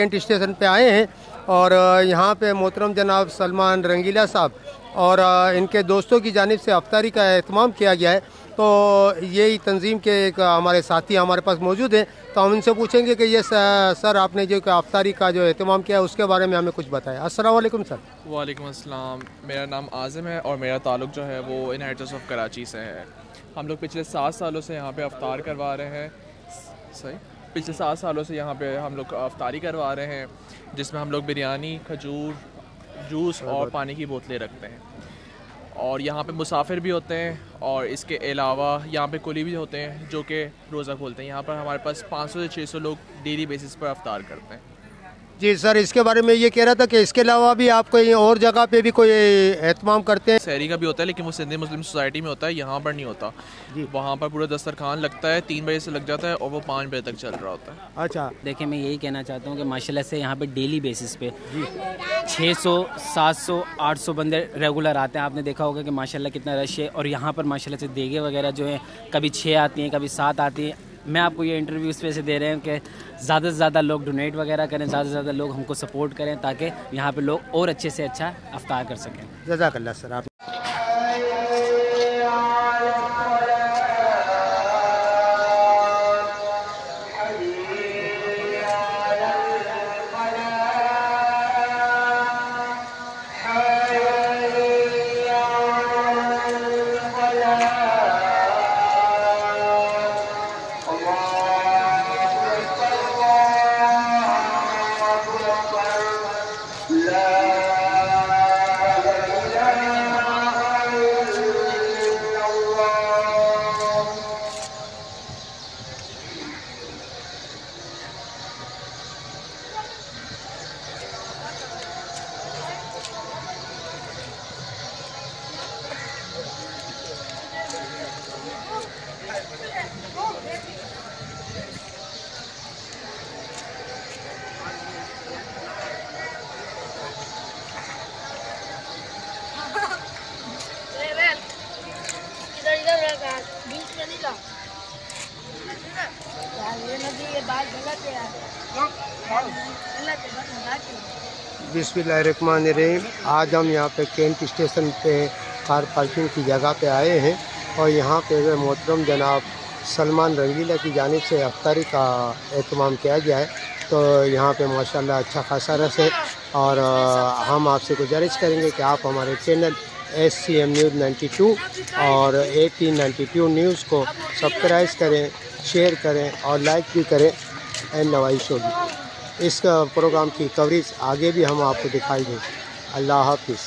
Cantt station पे आए हैं और यहाँ पे मोहतरम जनाब सलमान रंगीला साहब और इनके दोस्तों की जानिब से अफ्तारी का एहतमाम किया गया है। तो यही तंजीम के एक हमारे साथी हमारे पास मौजूद हैं, तो हम इनसे पूछेंगे कि ये सर आपने जो अफ्तारी का जो एहतमाम किया है उसके बारे में हमें कुछ बताएं। अस्सलाम वालेकुम सर। वालेकुम अस्सलाम। मेरा नाम आज़म है और मेरा ताल्लुक़ जो है वो इनहेरिटेंस ऑफ कराची से है। हम लोग पिछले 7 सालों से यहाँ पे अफ्तार करवा रहे हैं। सही, पिछले 7 सालों से यहाँ पे हम लोग अफ्तारी करवा रहे हैं, जिसमें हम लोग बिरयानी, खजूर, जूस और पानी की बोतलें रखते हैं। और यहाँ पे मुसाफिर भी होते हैं और इसके अलावा यहाँ पे कुली भी होते हैं जो कि रोज़ा खोलते हैं। यहाँ पर हमारे पास 500 से 600 लोग डेली बेसिस पर अफ्तार करते हैं। जी सर, इसके बारे में ये कह रहा था कि इसके अलावा भी आप कोई और जगह पे भी कोई एहतमाम करते हैं? सहरी का भी होता है, लेकिन वो सिंधी मुस्लिम सोसाइटी में होता है, यहाँ पर नहीं होता। वहाँ पर पूरा दस्तरखान लगता है, 3 बजे से लग जाता है और वो 5 बजे तक चल रहा होता है। अच्छा, देखिए मैं यही कहना चाहता हूँ कि माशाल्लाह से यहाँ पे डेली बेसिस पे 600, 700, 800 बंदे रेगुलर आते हैं। आपने देखा होगा कि माशाल्लाह कितना रश है। और यहाँ पर माशाल्लाह से देगे वगैरह जो हैं कभी 6 आती हैं, कभी 7 आती हैं। मैं आपको ये इंटरव्यू इस वजह से दे रहे हैं कि ज़्यादा से ज़्यादा लोग डोनेट वगैरह करें, ज़्यादा से ज़्यादा लोग हमको सपोर्ट करें ताकि यहाँ पे लोग और अच्छे से अच्छा अफ्तार कर सकें। जज़ाकल्लाह सर। आप बिस्मिल्लाहिर्रहमानिर्रहीम। आज हम यहाँ पे कैंट स्टेशन पे कार पार्किंग की जगह पे आए हैं और यहाँ पे मोहतरम जनाब सलमान रंगीला की जानिब से अफ्तारी का एहतमाम किया गया है। तो यहाँ पे माशाल्लाह अच्छा खासा रस है और हम आपसे गुजारिश करेंगे कि आप हमारे चैनल SCM न्यूज़ 92 और 1892 न्यूज़ को सब्सक्राइब करें, शेयर करें और लाइक भी करें। एंड नवाइश होगी इस प्रोग्राम की कवरेज आगे भी हम आपको दिखाई दें। अल्लाह हाफिज़।